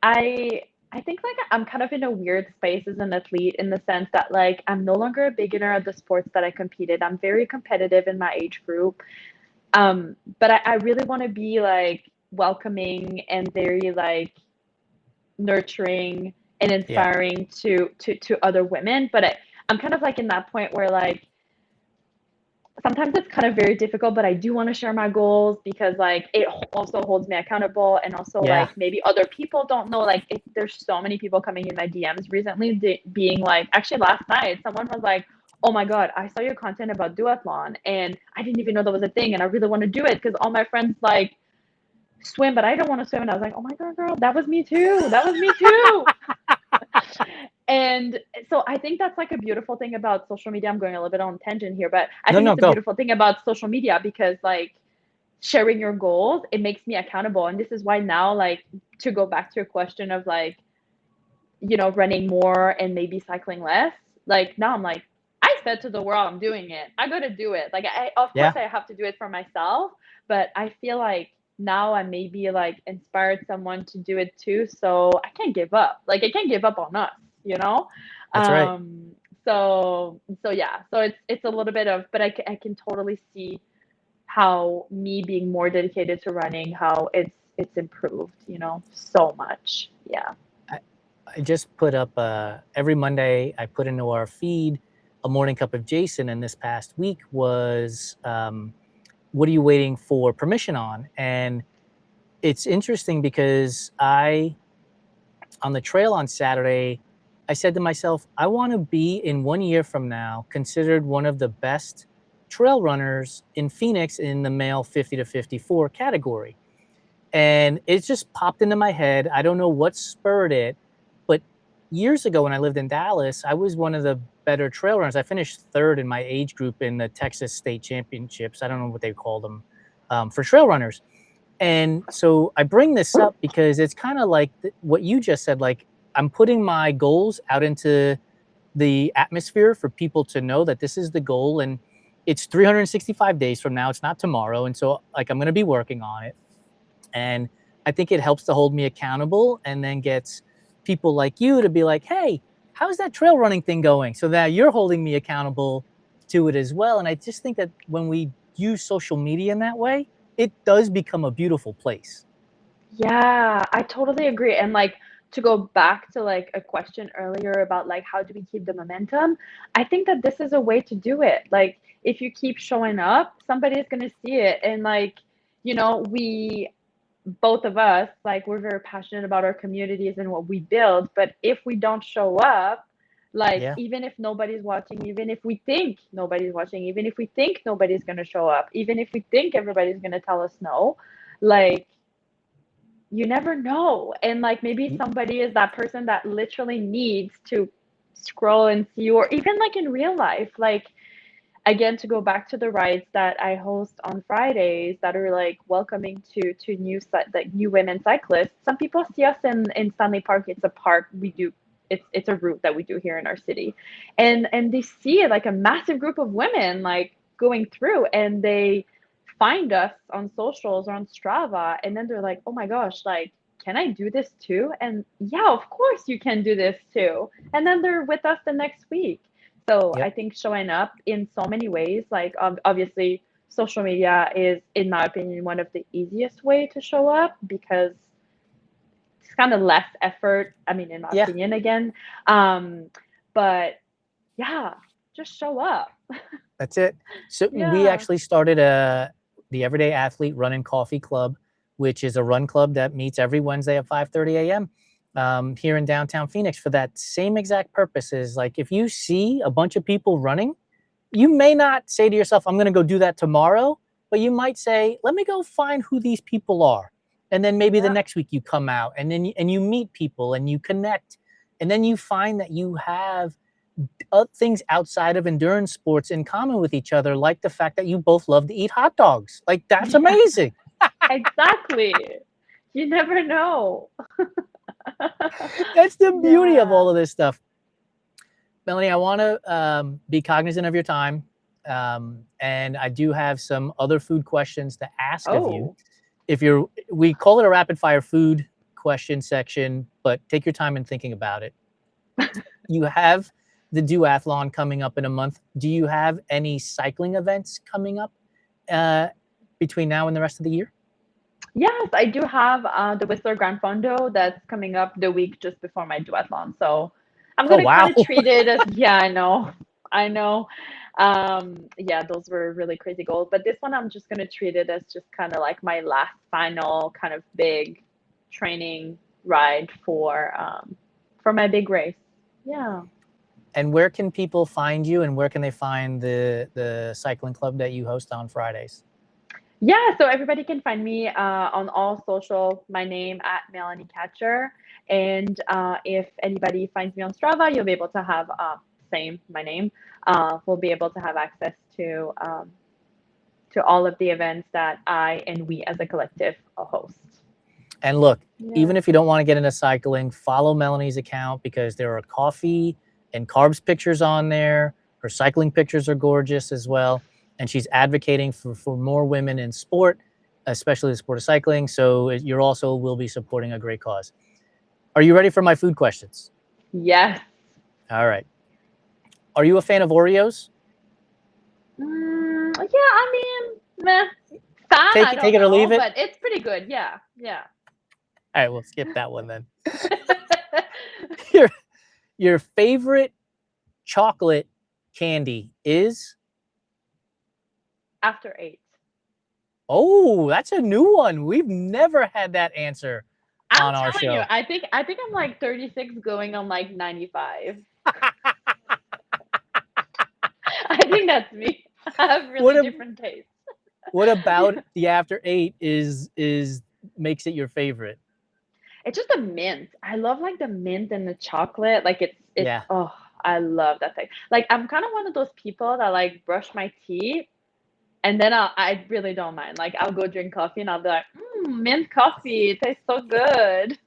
I I think like I'm kind of in a weird space as an athlete in the sense that like I'm no longer a beginner at the sports that I competed. I'm very competitive in my age group. But I really want to be like welcoming and very like nurturing and Yeah. inspiring to other women. But I'm kind of like in that point where like sometimes it's kind of very difficult, but I do want to share my goals because like it also holds me accountable, and also Yeah. like maybe other people don't know. Like there's so many people coming in my DMs recently, being like, actually last night someone was like, oh my god, I saw your content about duathlon and I didn't even know that was a thing, and I really want to do it because all my friends like swim, but I don't want to swim. And I was like, oh my god, girl, that was me too. That was me too. And so I think that's like a beautiful thing about social media. I'm going a little bit on tangent here, but I No, think no, it's a go. beautiful thing about social media because like sharing your goals, it makes me accountable. And this is why now, like, to go back to your question of like, running more and maybe cycling less, like now I'm like, I said to the world, I'm doing it. I got to do it. Like, of course Yeah. I have to do it for myself, but I feel like now I maybe like inspired someone to do it too. So I can't give up. Like, I can't give up on us, you know? That's right. Um, so yeah, so it's a little bit of, but I can totally see how me being more dedicated to running, how it's improved, so much. Yeah. I, I just put up every Monday. I put into our feed a morning cup of Jason, and this past week was what are you waiting for permission on? And it's interesting because on the trail on Saturday, I said to myself, I want to be in 1 year from now considered one of the best trail runners in Phoenix in the male 50 to 54 category. And it just popped into my head. I don't know what spurred it, but years ago when I lived in Dallas, I was one of the better trail runners. I finished third in my age group in the Texas State Championships. I don't know what they call them for trail runners. And so I bring this up because it's kind of like what you just said. Like I'm putting my goals out into the atmosphere for people to know that this is the goal, and it's 365 days from now. It's not tomorrow, and so like I'm going to be working on it. And I think it helps to hold me accountable and then gets people like you to be like, hey, how's that trail running thing going? So that you're holding me accountable to it as well. And I just think that when we use social media in that way, it does become a beautiful place. Yeah, I totally agree. And like to go back to like a question earlier about like how do we keep the momentum? I think that this is a way to do it. Like if you keep showing up, somebody is going to see it. And like, we both of us, like we're very passionate about our communities and what we build, but if we don't show up, like Yeah, even if nobody's watching, even if we think nobody's watching, even if we think nobody's going to show up, even if we think everybody's going to tell us no, like you never know. And like maybe somebody is that person that literally needs to scroll and see, or even like in real life, like again, to go back to the rides that I host on Fridays that are like welcoming to new like new women cyclists. Some people see us in Stanley Park. It's a park we do. It's a route that we do here in our city, and they see like a massive group of women like going through, and they find us on socials or on Strava, and then they're like, oh my gosh, like, can I do this too? And yeah, of course you can do this too. And then they're with us the next week. So I Yep. think showing up in so many ways, like obviously social media is, in my opinion, one of the easiest way to show up because it's kind of less effort. I mean, in my Yeah. opinion, again. Um, but yeah, just show up. That's it. So we Yeah. actually started the Everyday Athlete Run and Coffee Club, which is a run club that meets every Wednesday at 5:30 a.m. Here in downtown Phoenix for that same exact purposes. Like if you see a bunch of people running, you may not say to yourself, I'm going to go do that tomorrow, but you might say, let me go find who these people are. And then maybe the Yeah. next week you come out and then you meet people and you connect. And then you find that you have things outside of endurance sports in common with each other, like the fact that you both love to eat hot dogs. Like that's Yeah, amazing. exactly. You never know. That's the beauty of Yeah. all of this stuff. Melanie, I want to be cognizant of your time. And I do have some other food questions to ask of you. Oh, We call it a rapid fire food question section, but take your time in thinking about it. You have the duathlon coming up in a month. Do you have any cycling events coming up uh, between now and the rest of the year? yes, I do have the Whistler Grand Fondo that's coming up the week just before my duathlon. So I'm Oh, gonna kind wow. of treat it as, yeah, I know. Yeah, those were really crazy goals, but this one I'm just gonna treat it as just kind of like my last final kind of big training ride for my big race. Yeah. And where can people find you and where can they find the cycling club that you host on Fridays? Yeah, so everybody can find me on all social, my name at lanie Katcher. And if anybody finds me on Strava, you'll be able to have same my name. We'll be able to have access to all of the events that I and we as a collective host. And look, Yeah. even if you don't want to get into cycling, follow Melanie's account because there are coffee and carbs pictures on there. Her cycling pictures are gorgeous as well. And she's advocating for more women in sport, especially the sport of cycling. So you're also will be supporting a great cause. Are you ready for my food questions? Yes. All right. Are you a fan of Oreos? Yeah, I mean, meh. Fan, I Take don't it or leave know, it. but it's pretty good. Yeah, yeah. All right, we'll skip that one then. your your favorite chocolate candy is? After 8. Oh, that's a new one. We've never had that answer I'm on our telling you, show. I think I'm like 36 going on like 95. I think that's me. I have What really a, different tastes. what about Yeah. the after 8 is makes it your favorite? It's just the mint. I love like the mint and the chocolate. Like it's Yeah. oh, I love that thing. Like I'm kind of one of those people that like brush my teeth and then I really don't mind. Like I'll go drink coffee and I'll be like, mint coffee, it tastes so good.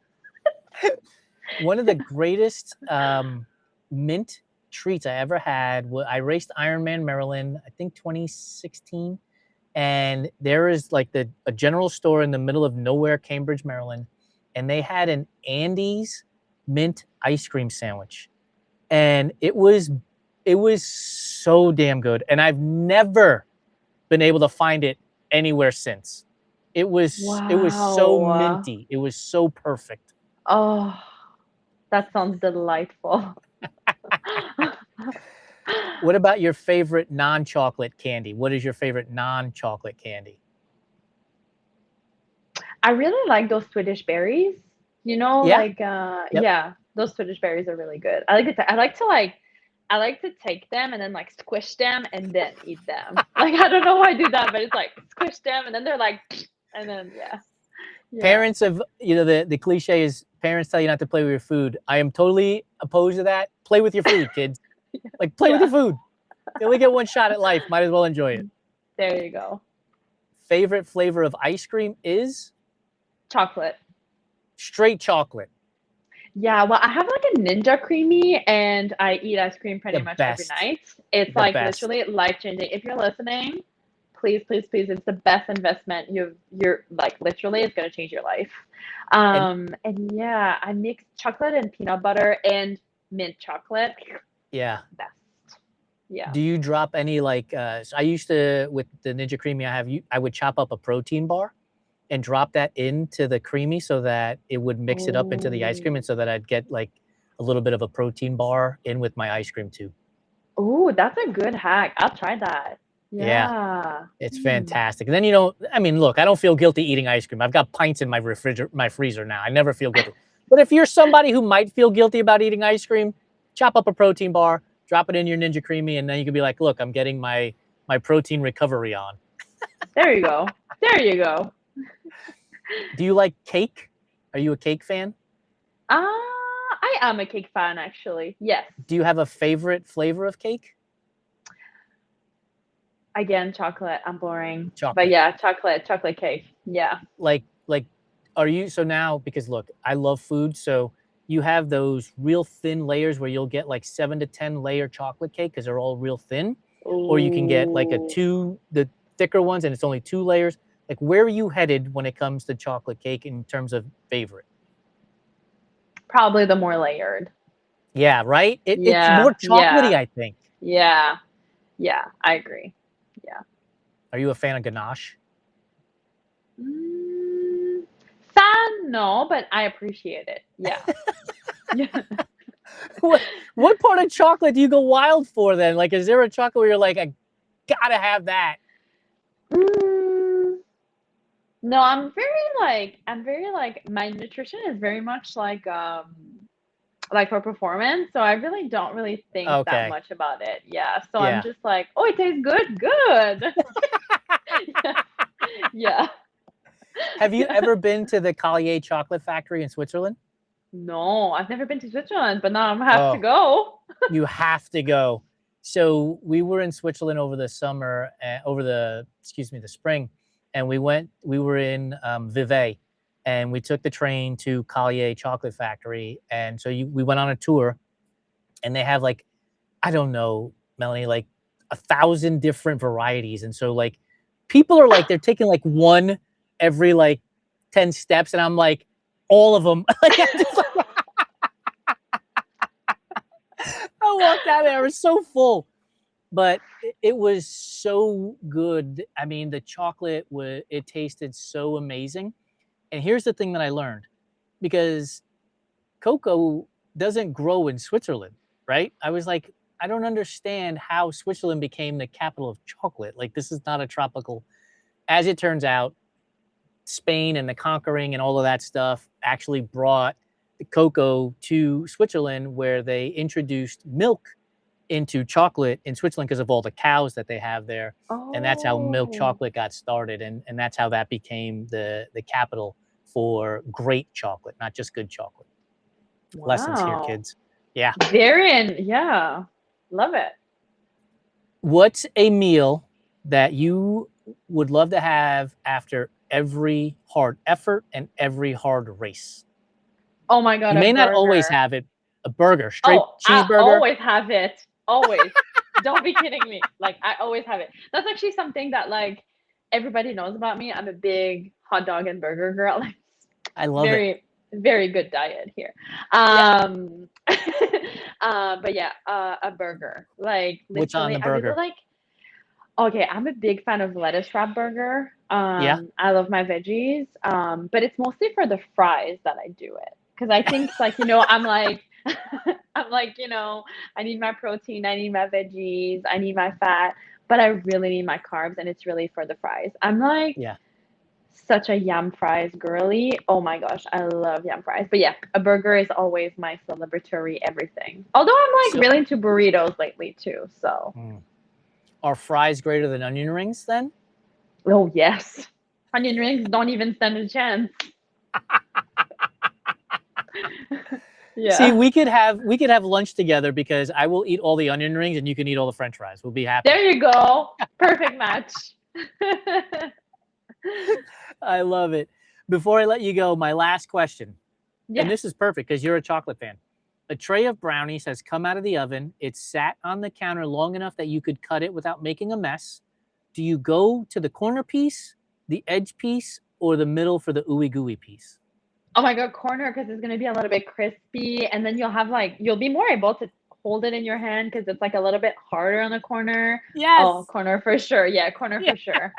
One of the greatest mint treats I ever had was I raced Ironman Maryland, I think 2016. And there is like a general store in the middle of nowhere, Cambridge, Maryland, and they had an Andes mint ice cream sandwich, and it was so damn good, and I've never been able to find it anywhere since. It was so Wow. minty, it was so perfect. Oh, that sounds delightful. What about your favorite non-chocolate candy? What is your favorite non-chocolate candy? I really like those Swedish berries. Yeah. Yep. Yeah, those Swedish berries are really good. I like to take them and then like squish them and then eat them. Like I don't know why I do that, but it's like squish them and then they're like and then yeah. Yeah. Parents of, the cliche is parents tell you not to play with your food. I am totally opposed to that. Play with your food, kids. Like play with Yeah. your food. You only get one shot at life. Might as well enjoy it. There you go. Favorite flavor of ice cream is Chocolate. straight chocolate. Yeah, well, I have like a Ninja Creamy, and I eat ice cream pretty The much every best. night. It's The like best. literally life-changing. If you're listening, please, please, please, it's the best investment. You're like literally, it's gonna change your life. And And yeah, I mix chocolate and peanut butter and mint chocolate. yeah. Best. Yeah. Do you drop any like? So I used to with the Ninja Creamy. I would chop up a protein bar and drop that into the creamy so that it would mix it up into the ice cream, and so that I'd get like a little bit of a protein bar in with my ice cream too. Oh, that's a good hack. I'll try that. Yeah, Yeah. it's fantastic. And then you don't. I mean, look, I don't feel guilty eating ice cream. I've got pints in my freezer now. I never feel guilty. But if you're somebody who might feel guilty about eating ice cream, chop up a protein bar, drop it in your Ninja Creamy, and then you can be like, look, I'm getting my protein recovery on. There you go. There you go. Do you like cake? Are you a cake fan? I am a cake fan, actually. Yes. Do you have a favorite flavor of cake? Again, chocolate. I'm boring. But Chocolate. yeah, chocolate cake. Yeah. Like, are you, so now, because look, I love food, so you have those real thin layers where you'll get like 7 to 10 layer chocolate cake because they're all real thin, or you can get like the thicker ones and it's only 2 layers. Like, where are you headed when it comes to chocolate cake in terms of favorite? Probably the more layered. Yeah, right? It's Yeah. more chocolatey, Yeah. I think. Yeah. Yeah. I agree. Yeah. Are you a fan of ganache? Fan, no, but I appreciate it. Yeah. Yeah. What part of chocolate do you go wild for then? Like, is there a chocolate where you're like, I gotta have that? No, I'm very like my nutrition is very much like for performance, so I really don't really think that Okay. much about it. Yeah, so I'm Yeah. just like, oh, it tastes good, good. Yeah. Have you ever been to the Collier Chocolate Factory in Switzerland? No, I've never been to Switzerland, but now I'm gonna have to Oh, go. you have to go. So we were in Switzerland over the summer, the spring, and we were in Vevey, and we took the train to Collier Chocolate Factory. And so we went on a tour, and they have like, I don't know, Melanie, like 1,000 different varieties. And so like people are like, they're taking like one every like 10 steps. And I'm like, all of them. Like, I'm just like, I walked out there, I was so full, but it was so good. I mean, the chocolate it tasted so amazing. And here's the thing that I learned, because cocoa doesn't grow in Switzerland, right? I was like, I don't understand how Switzerland became the capital of chocolate. Like, this is not a tropical. As it turns out, Spain and the conquering and all of that stuff actually brought the cocoa to Switzerland, where they introduced milk into chocolate in Switzerland because of all the cows that they have there. And that's how milk Oh, chocolate got started. And that's how that became the capital for great chocolate, not just good chocolate. Lessons here, wow. kids. Yeah. Yeah. Love it. What's a meal that you would love to have after every hard effort and every hard race? Oh my God, You a may not always burger. have it. A burger, straight Oh, I cheeseburger. always have it. Always. Don't be kidding me. Like, I always have it. That's actually something that like everybody knows about me. I'm a big hot dog and burger girl. Like, I love it. very, very good diet here. Yeah. But yeah, a burger. Like What's on literally, the I really burger? like. Okay, I'm a big fan of lettuce wrap burger. Yeah. I love my veggies. But it's mostly for the fries that I do it. Because I think like, I'm like I'm like, I need my protein, I need my veggies, I need my fat, but I really need my carbs, and it's really for the fries. I'm like Yeah. such a yam fries girly. Oh my gosh, I love yam fries. But yeah, a burger is always my celebratory everything. Although I'm like So, really into burritos lately too. So, are fries greater than onion rings then? oh yes. Onion rings don't even stand a chance. Yeah. See, we could have lunch together because I will eat all the onion rings and you can eat all the French fries. We'll be happy. There you go. Perfect match. I love it. Before I let you go, my last question, Yeah. and this is perfect because you're a chocolate fan. A tray of brownies has come out of the oven. It's sat on the counter long enough that you could cut it without making a mess. Do you go to the corner piece, the edge piece, or the middle for the ooey gooey piece? Oh my God, corner, because it's gonna be a little bit crispy, and then you'll have like you'll be more able to hold it in your hand because it's like a little bit harder on the corner. Yes. Oh, corner for sure. Yeah, corner Yeah. for sure.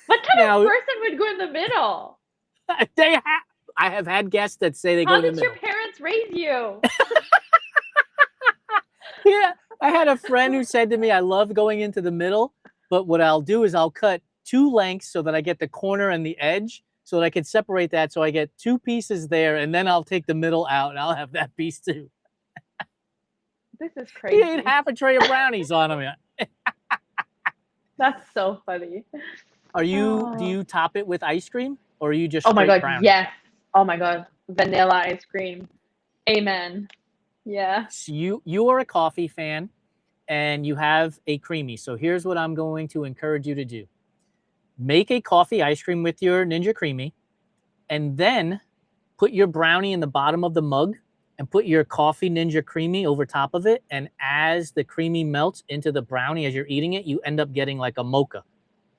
What kind Now, of person would go in the middle? I have had guests that say they How go in the did your middle. parents raise you? Yeah, I had a friend who said to me, I love going into the middle, but what I'll do is I'll cut 2 lengths so that I get the corner and the edge so that I can separate that so I get 2 pieces there, and then I'll take the middle out and I'll have that piece too. This is He crazy. ate half a tray of brownies on him. That's so funny. Do Oh. you top it with ice cream or are you just Oh my straight God, brownie? yes. Oh my God, vanilla ice cream. Amen. Yeah. So you are a coffee fan and you have a creamy. So here's what I'm going to encourage you to do. Make a coffee ice cream with your Ninja Creamy and then put your brownie in the bottom of the mug and put your coffee Ninja Creamy over top of it. And as the creamy melts into the brownie as you're eating it, you end up getting like a mocha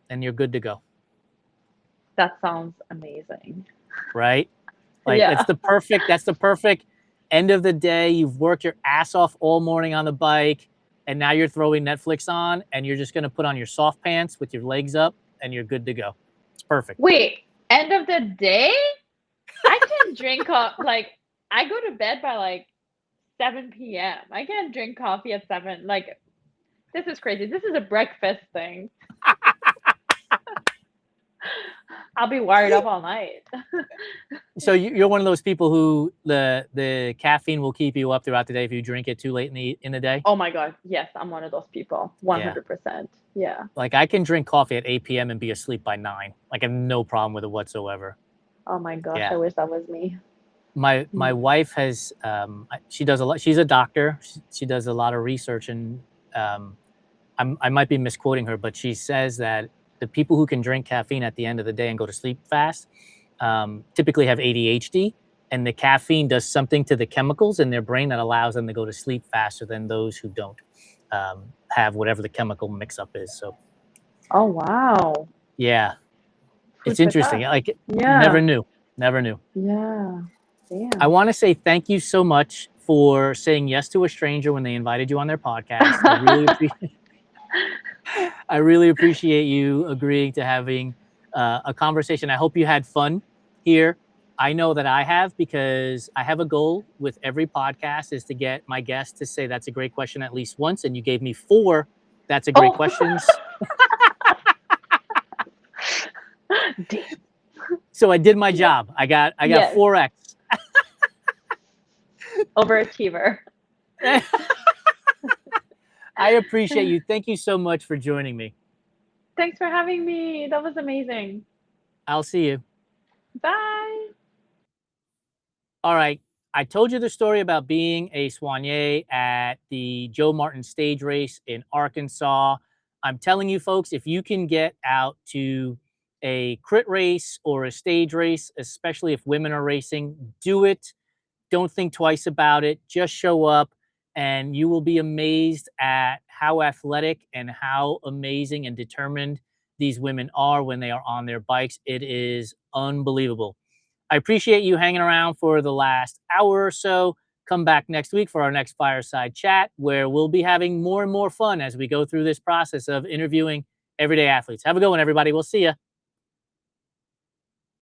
and you're good to go. That sounds amazing. Right? Like Yeah. that's the perfect end of the day. You've worked your ass off all morning on the bike and now you're throwing Netflix on and you're just going to put on your soft pants with your legs up and you're good to go. It's perfect. Wait, end of the day? I can drink like I go to bed by like 7 p.m. I can't drink coffee at 7. Like this is crazy. This is a breakfast thing. I'll be wired up all night. So you're one of those people who the caffeine will keep you up throughout the day if you drink it too late in the day? Oh my God. Yes, I'm one of those people. 100%. Yeah. Like I can drink coffee at 8 p.m. and be asleep by 9. Like I have no problem with it whatsoever. Oh my gosh, Yeah. I wish that was me. My wife has she does a lot. She's a doctor. She does a lot of research, and I might be misquoting her, but she says that the people who can drink caffeine at the end of the day and go to sleep fast typically have ADHD, and the caffeine does something to the chemicals in their brain that allows them to go to sleep faster than those who don't have whatever the chemical mix-up is. So, Oh wow. yeah, Food it's for interesting. thought. Like, Yeah. never knew. Yeah. Damn. I want to say thank you so much for saying yes to a stranger when they invited you on their podcast. I really appreciate you agreeing to having a conversation. I hope you had fun here. I know that I have because I have a goal with every podcast is to get my guests to say that's a great question at least once, and you gave me 4 that's a great questions. So I did my job. I got Yes. 4x. Overachiever. I appreciate you. Thank you so much for joining me. Thanks for having me. That was amazing. I'll see you. Bye. All right. I told you the story about being a soigneur at the Joe Martin stage race in Arkansas. I'm telling you, folks, if you can get out to a crit race or a stage race, especially if women are racing, do it. Don't think twice about it. Just show up and you will be amazed at how athletic and how amazing and determined these women are when they are on their bikes. It is unbelievable. I appreciate you hanging around for the last hour or so. Come back next week for our next Fireside Chat, where we'll be having more and more fun as we go through this process of interviewing everyday athletes. Have a good one, everybody. We'll see you.